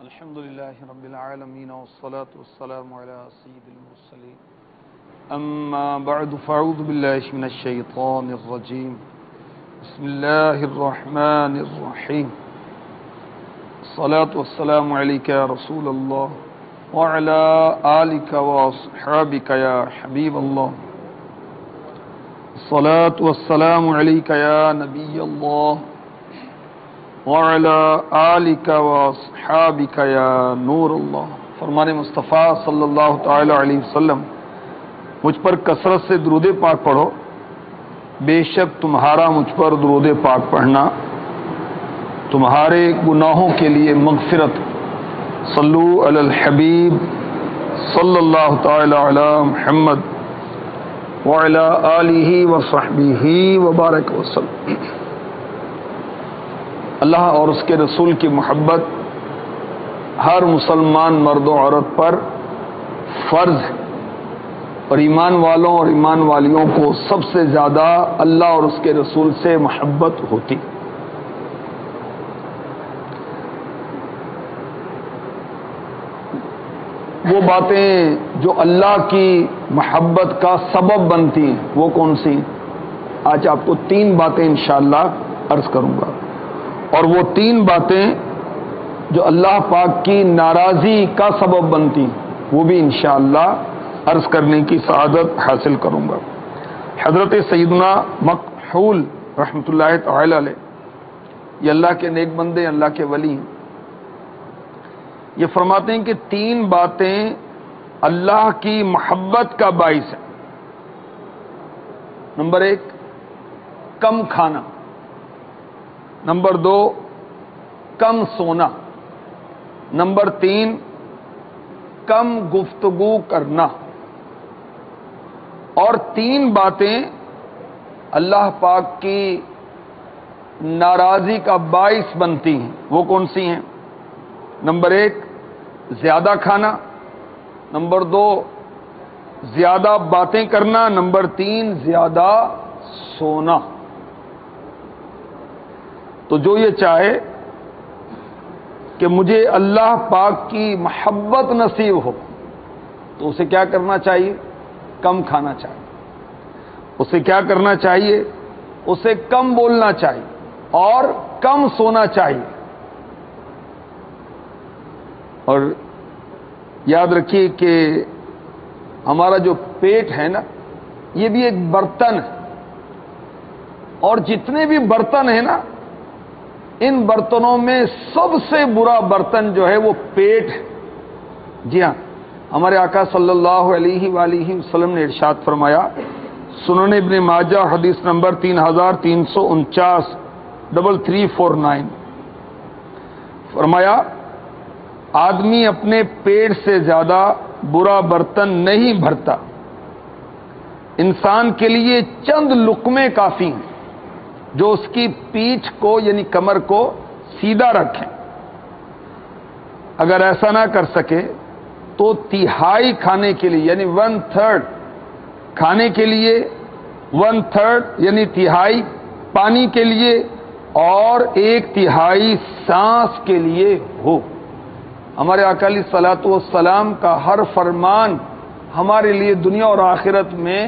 الحمد لله رب العالمين والصلاة والسلام على سيد المرسلين أما بعد فأعوذ بالله من الشيطان الرجيم بسم الله الرحمن الرحيم الصلاة والسلام عليك يا رسول الله وعلى آلك وأصحابك يا حبيب الله الصلاة والسلام عليك يا نبي الله وعلى آلك واصحابك يا نور اللہ۔ فرمان مصطفیٰ صلی اللہ تعالی علیہ وسلم، مجھ پر کثرت سے درود پاک پڑھو، بے شک تمہارا مجھ پر درود پاک پڑھنا تمہارے گناہوں کے لیے مغفرت۔ صلو علی الحبیب صلی اللہ تعالی علی محمد وعلی آلہ وصحبہ وبارک وسلم۔ اللہ اور اس کے رسول کی محبت ہر مسلمان مرد و عورت پر فرض ہے، اور ایمان والوں اور ایمان والیوں کو سب سے زیادہ اللہ اور اس کے رسول سے محبت ہوتی۔ وہ باتیں جو اللہ کی محبت کا سبب بنتی ہیں وہ کون سی؟ آج آپ کو 3 باتیں انشاءاللہ عرض کروں گا، اور وہ 3 باتیں جو اللہ پاک کی ناراضی کا سبب بنتی وہ بھی انشاءاللہ عرض کرنے کی سعادت حاصل کروں گا۔ حضرت سیدنا مکحول رحمۃ اللہ تعالی علیہ، یہ اللہ کے نیک بندے، اللہ کے ولی ہیں، یہ فرماتے ہیں کہ 3 باتیں اللہ کی محبت کا باعث ہیں۔ نمبر 1 کم کھانا، نمبر 2 کم سونا، نمبر 3 کم گفتگو کرنا۔ اور 3 باتیں اللہ پاک کی ناراضی کا باعث بنتی ہیں، وہ کون سی ہیں؟ نمبر 1 زیادہ کھانا، نمبر 2 زیادہ باتیں کرنا، نمبر 3 زیادہ سونا۔ تو جو یہ چاہے کہ مجھے اللہ پاک کی محبت نصیب ہو تو اسے کیا کرنا چاہیے؟ کم کھانا چاہیے۔ اسے کیا کرنا چاہیے؟ اسے کم بولنا چاہیے اور کم سونا چاہیے۔ اور یاد رکھیے کہ ہمارا جو پیٹ ہے نا، یہ بھی ایک برتن ہے، اور جتنے بھی برتن ہیں نا، ان برتنوں میں سب سے برا برتن جو ہے وہ پیٹ ہے۔ جی ہاں، ہمارے آقا صلی اللہ علیہ وآلہ وسلم نے ارشاد فرمایا، سنن ابن ماجہ حدیث نمبر 3349 3349، فرمایا آدمی اپنے پیٹ سے زیادہ برا برتن نہیں بھرتا، انسان کے لیے چند لقمے کافی ہیں جو اس کی پیٹھ کو یعنی کمر کو سیدھا رکھیں۔ اگر ایسا نہ کر سکے تو 1/3 کھانے کے لیے یعنی 1/3 کھانے کے لیے، 1/3 یعنی 1/3 پانی کے لیے، اور 1/3 سانس کے لیے ہو۔ ہمارے آقا علیہ الصلوۃ والسلام کا ہر فرمان ہمارے لیے دنیا اور آخرت میں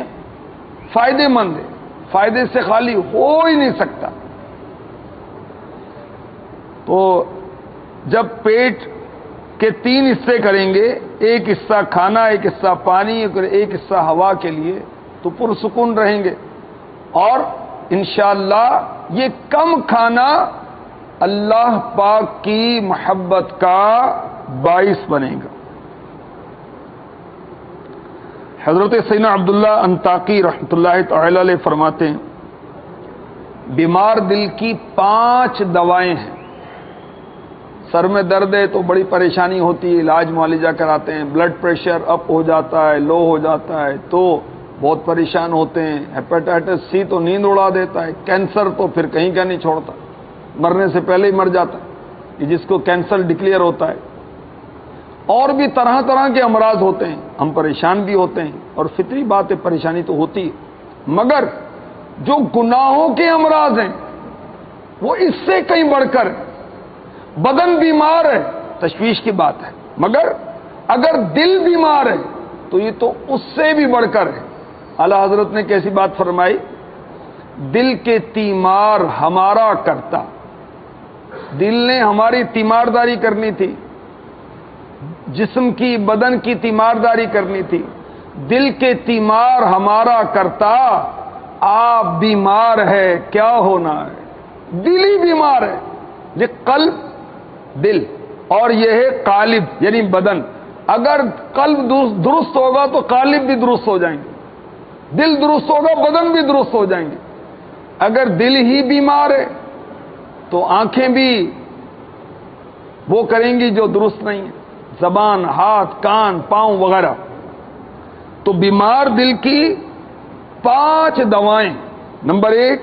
فائدے مند ہے، فائدے سے خالی ہو ہی نہیں سکتا۔ تو جب پیٹ کے 3 حصے کریں گے، 1 حصہ کھانا، 1 حصہ پانی، اور 1 حصہ ہوا کے لیے، تو پرسکون رہیں گے۔ اور انشاءاللہ یہ کم کھانا اللہ پاک کی محبت کا باعث بنے گا۔ حضرت سیدنا عبداللہ انطاکی رحمۃ اللہ تعالی علیہ فرماتے ہیں، بیمار دل کی 5 دوائیں ہیں۔ سر میں درد ہے تو بڑی پریشانی ہوتی ہے، علاج معالجہ کراتے ہیں، بلڈ پریشر اپ ہو جاتا ہے، لو ہو جاتا ہے تو بہت پریشان ہوتے ہیں، ہیپیٹائٹس سی تو نیند اڑا دیتا ہے، کینسر تو پھر کہیں کا نہیں چھوڑتا، مرنے سے پہلے ہی مر جاتا ہے، کہ جس کو کینسر ڈکلیئر ہوتا ہے۔ اور بھی طرح طرح کے امراض ہوتے ہیں، ہم پریشان بھی ہوتے ہیں، اور فطری بات ہے، پریشانی تو ہوتی ہے، مگر جو گناہوں کے امراض ہیں وہ اس سے کہیں بڑھ کر، بدن بیمار ہے تشویش کی بات ہے، مگر اگر دل بیمار ہے تو یہ تو اس سے بھی بڑھ کر ہے۔ اعلیٰ حضرت نے کیسی بات فرمائی؟ دل کے تیمار ہمارا کرتا، دل نے ہماری تیمارداری کرنی تھی، جسم کی بدن کی تیمارداری کرنی تھی، دل کے تیمار ہمارا کرتا، آپ بیمار ہے کیا ہونا ہے؟ دل ہی بیمار ہے، یہ قلب دل اور یہ ہے قالب یعنی بدن۔ اگر قلب درست ہوگا تو قالب بھی درست ہو جائیں گے، دل درست ہوگا بدن بھی درست ہو جائیں گے۔ اگر دل ہی بیمار ہے تو آنکھیں بھی وہ کریں گی جو درست نہیں ہے، زبان، ہاتھ، کان، پاؤں وغیرہ۔ تو بیمار دل کی 5 دوائیں۔ نمبر 1،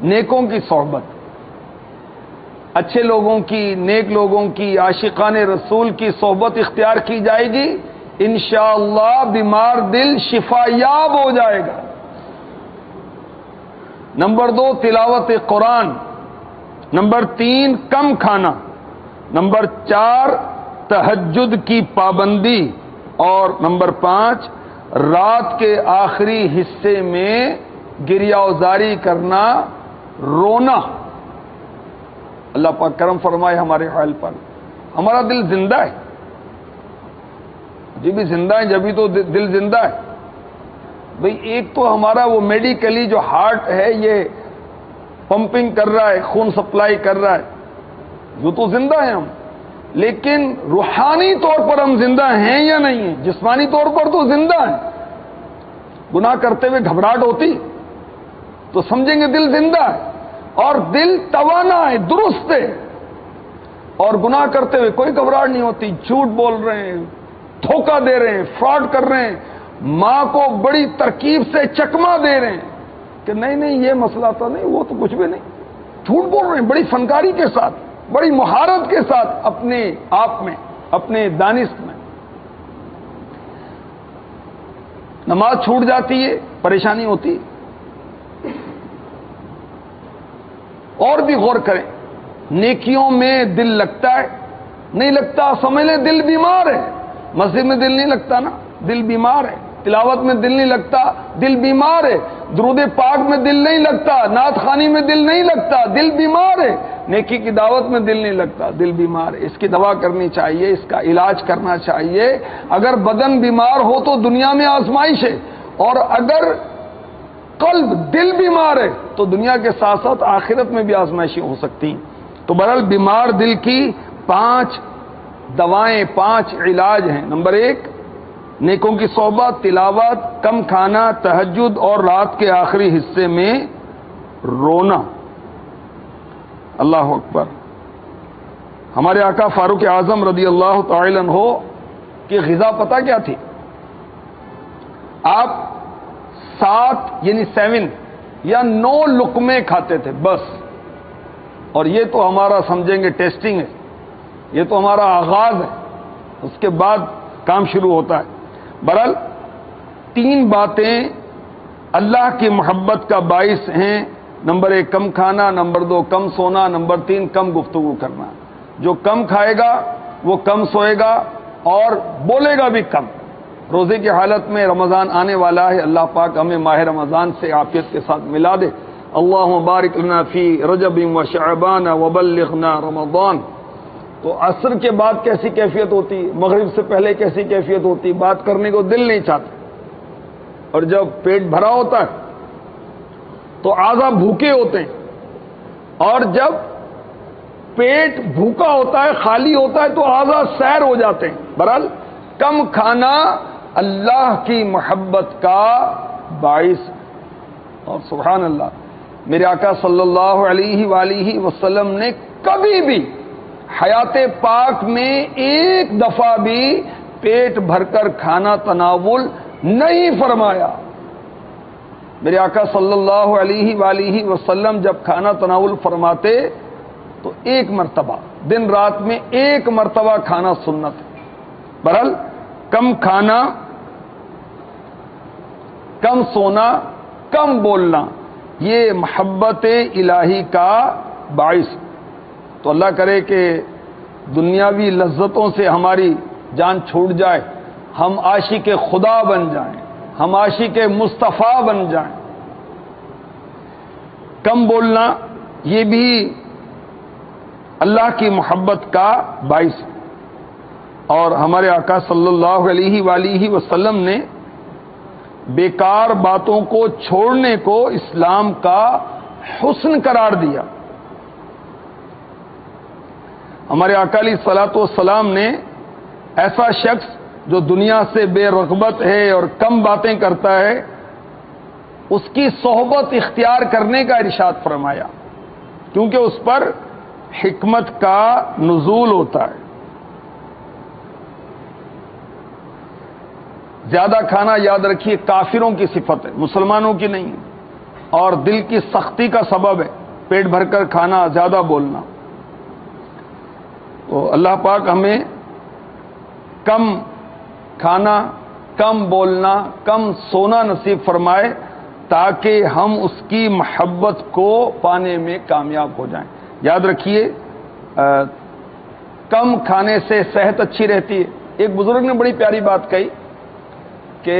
نیکوں کی صحبت، اچھے لوگوں کی، نیک لوگوں کی، عاشقان رسول کی صحبت اختیار کی جائے گی، انشاءاللہ بیمار دل شفا یاب ہو جائے گا۔ نمبر 2، تلاوت قرآن۔ نمبر 3، کم کھانا۔ نمبر 4، تہجد کی پابندی۔ اور نمبر 5، رات کے آخری حصے میں گریہ وزاری کرنا، رونا۔ اللہ پاک کرم فرمائے ہمارے حال پر۔ ہمارا دل زندہ ہے، جب بھی زندہ ہے جبھی تو دل زندہ ہے بھئی۔ ایک تو ہمارا وہ میڈیکلی جو ہارٹ ہے یہ پمپنگ کر رہا ہے، خون سپلائی کر رہا ہے، جو تو زندہ ہے ہم، لیکن روحانی طور پر ہم زندہ ہیں یا نہیں ہیں؟ جسمانی طور پر تو زندہ ہیں۔ گناہ کرتے ہوئے گھبراہٹ ہوتی تو سمجھیں گے دل زندہ ہے، اور دل توانا ہے، درست ہے، اور گناہ کرتے ہوئے کوئی گھبراہٹ نہیں ہوتی، جھوٹ بول رہے ہیں، دھوکہ دے رہے ہیں، فراڈ کر رہے ہیں، ماں کو بڑی ترکیب سے چکما دے رہے ہیں کہ نہیں یہ مسئلہ تو نہیں، وہ تو کچھ بھی نہیں، جھوٹ بول رہے ہیں بڑی فنکاری کے ساتھ، بڑی مہارت کے ساتھ، اپنے آپ میں، اپنے دانست میں۔ نماز چھوٹ جاتی ہے، پریشانی ہوتی ہے۔ اور بھی غور کریں، نیکیوں میں دل لگتا ہے نہیں لگتا؟ سمجھ لیں دل بیمار ہے۔ مسجد میں دل نہیں لگتا نا، دل بیمار ہے۔ تلاوت میں دل نہیں لگتا، دل بیمار ہے۔ درود پاک میں دل نہیں لگتا، نعت خوانی میں دل نہیں لگتا، دل بیمار ہے۔ نیکی کی دعوت میں دل نہیں لگتا، دل بیمار ہے۔ اس کی دوا کرنی چاہیے، اس کا علاج کرنا چاہیے۔ اگر بدن بیمار ہو تو دنیا میں آزمائش ہے، اور اگر قلب دل بیمار ہے تو دنیا کے ساتھ ساتھ آخرت میں بھی آزمائشیں ہو سکتی ہیں۔ تو بہرحال بیمار دل کی 5 دوائیں، 5 علاج ہیں۔ نمبر 1، نیکوں کی صحبت، تلاوت، کم کھانا، تہجد، اور رات کے آخری حصے میں رونا۔ اللہ اکبر۔ ہمارے آقا فاروق اعظم رضی اللہ تعالی عنہ کی غذا پتہ کیا تھی؟ آپ 7 یعنی 7 یا 9 لقمے کھاتے تھے بس، اور یہ تو ہمارا سمجھیں گے ٹیسٹنگ ہے، یہ تو ہمارا آغاز ہے، اس کے بعد کام شروع ہوتا ہے۔ بہرحال 3 باتیں اللہ کی محبت کا باعث ہیں۔ نمبر 1 کم کھانا، نمبر 2 کم سونا، نمبر 3 کم گفتگو کرنا۔ جو کم کھائے گا وہ کم سوئے گا اور بولے گا بھی کم۔ روزے کی حالت میں رمضان آنے والا ہے، اللہ پاک ہمیں ماہ رمضان سے عافیت کے ساتھ ملا دے۔ اللہم بارک لنا فی رجب و شعبان وبلغنا رمضان۔ تو عصر کے بعد کیسی کیفیت ہوتی، مغرب سے پہلے کیسی کیفیت ہوتی، بات کرنے کو دل نہیں چاہتا، اور جب پیٹ بھرا ہوتا ہے تو اعضاء بھوکے ہوتے ہیں، اور جب پیٹ بھوکا ہوتا ہے، خالی ہوتا ہے، تو اعضاء سیر ہو جاتے ہیں۔ بہرحال کم کھانا اللہ کی محبت کا باعث۔ اور سبحان اللہ، میرے آقا صلی اللہ علیہ وآلہ وسلم نے کبھی بھی حیات پاک میں ایک دفعہ بھی پیٹ بھر کر کھانا تناول نہیں فرمایا۔ میرے آقا صلی اللہ علیہ وآلہ وسلم جب کھانا تناول فرماتے تو 1 مرتبہ، دن رات میں 1 مرتبہ کھانا سنت ہے۔ بہرحال کم کھانا، کم سونا، کم بولنا، یہ محبت الہی کا باعث۔ تو اللہ کرے کہ دنیاوی لذتوں سے ہماری جان چھوٹ جائے، ہم عاشق خدا بن جائیں، ہم عاشق مصطفیٰ بن جائیں۔ کم بولنا یہ بھی اللہ کی محبت کا باعث ہے، اور ہمارے آقا صلی اللہ علیہ وآلہ وسلم نے بیکار باتوں کو چھوڑنے کو اسلام کا حسن قرار دیا۔ ہمارے آقا علیہ الصلوۃ والسلام نے ایسا شخص جو دنیا سے بے رغبت ہے اور کم باتیں کرتا ہے، اس کی صحبت اختیار کرنے کا ارشاد فرمایا، کیونکہ اس پر حکمت کا نزول ہوتا ہے۔ زیادہ کھانا یاد رکھیے کافروں کی صفت ہے، مسلمانوں کی نہیں، اور دل کی سختی کا سبب ہے۔ پیٹ بھر کر کھانا، زیادہ بولنا۔ تو اللہ پاک ہمیں کم کھانا، کم بولنا، کم سونا نصیب فرمائے، تاکہ ہم اس کی محبت کو پانے میں کامیاب ہو جائیں۔ یاد رکھیے کم کھانے سے صحت اچھی رہتی ہے۔ ایک بزرگ نے بڑی پیاری بات کہی کہ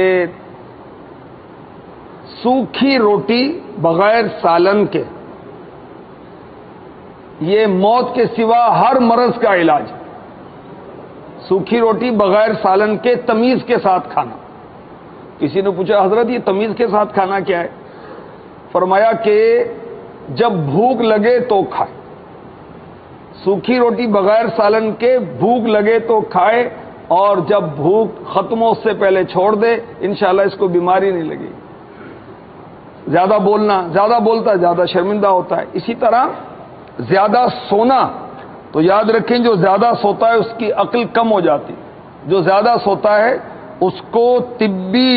سوکھی روٹی بغیر سالن کے یہ موت کے سوا ہر مرض کا علاج ہے۔ سوکھی روٹی بغیر سالن کے تمیز کے ساتھ کھانا۔ کسی نے پوچھا حضرت یہ تمیز کے ساتھ کھانا کیا ہے؟ فرمایا کہ جب بھوک لگے تو کھائے۔ سوکھی روٹی بغیر سالن کے بھوک لگے تو کھائے، اور جب بھوک ختم ہو اس سے پہلے چھوڑ دے، انشاءاللہ اس کو بیماری نہیں لگے۔ زیادہ بولنا، زیادہ بولتا ہے زیادہ شرمندہ ہوتا ہے۔ اسی طرح زیادہ سونا، تو یاد رکھیں جو زیادہ سوتا ہے اس کی عقل کم ہو جاتی، جو زیادہ سوتا ہے اس کو طبی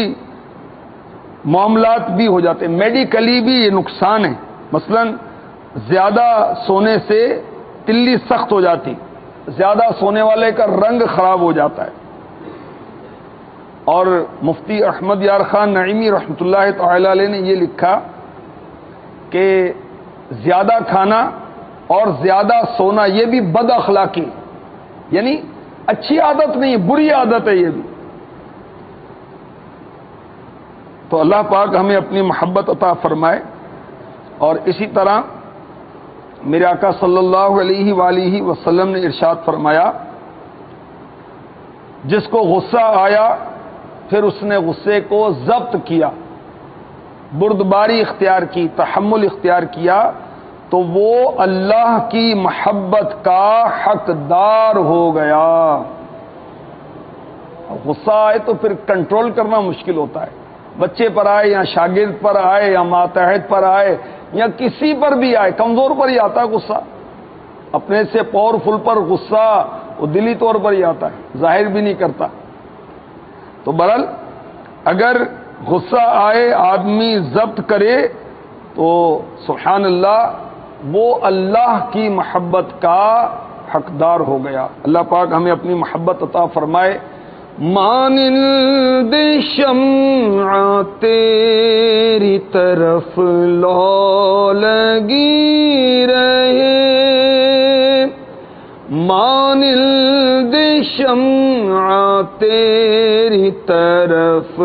معاملات بھی ہو جاتے ہیں، میڈیکلی بھی یہ نقصان ہے۔ مثلا زیادہ سونے سے تلی سخت ہو جاتی، زیادہ سونے والے کا رنگ خراب ہو جاتا ہے۔ اور مفتی احمد یار خان نعیمی رحمۃ اللہ تعالی علیہ نے یہ لکھا کہ زیادہ کھانا اور زیادہ سونا یہ بھی بد اخلاقی، یعنی اچھی عادت نہیں، بری عادت ہے یہ بھی۔ تو اللہ پاک ہمیں اپنی محبت عطا فرمائے۔ اور اسی طرح میرے آقا صلی اللہ علیہ وآلہ وسلم نے ارشاد فرمایا، جس کو غصہ آیا پھر اس نے غصے کو ضبط کیا، بردباری اختیار کی، تحمل اختیار کیا، تو وہ اللہ کی محبت کا حقدار ہو گیا۔ غصہ آئے تو پھر کنٹرول کرنا مشکل ہوتا ہے۔ بچے پر آئے یا شاگرد پر آئے یا ماتحت پر آئے یا کسی پر بھی آئے، کمزور پر ہی آتا ہے غصہ۔ اپنے سے پاورفل پر غصہ وہ دلی طور پر ہی آتا ہے، ظاہر بھی نہیں کرتا۔ تو بہرحال اگر غصہ آئے آدمی ضبط کرے تو سبحان اللہ وہ اللہ کی محبت کا حقدار ہو گیا۔ اللہ پاک ہمیں اپنی محبت عطا فرمائے۔ مانند شمع تیری طرف لو لگی رہے، مانند شمع تیری طرف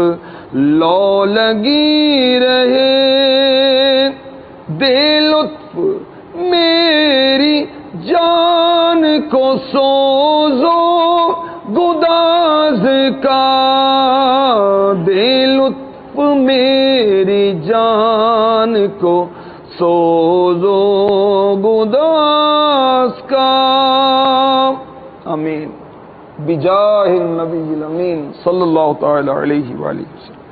لو لگی رہے، دے لطف میری جان کو سوزو گداز کا، دے لطف میری جان کو سوزو گداز کا۔ آمین بجاہ النبی الامین صلی اللہ تعالی علیہ وآلہ وسلم۔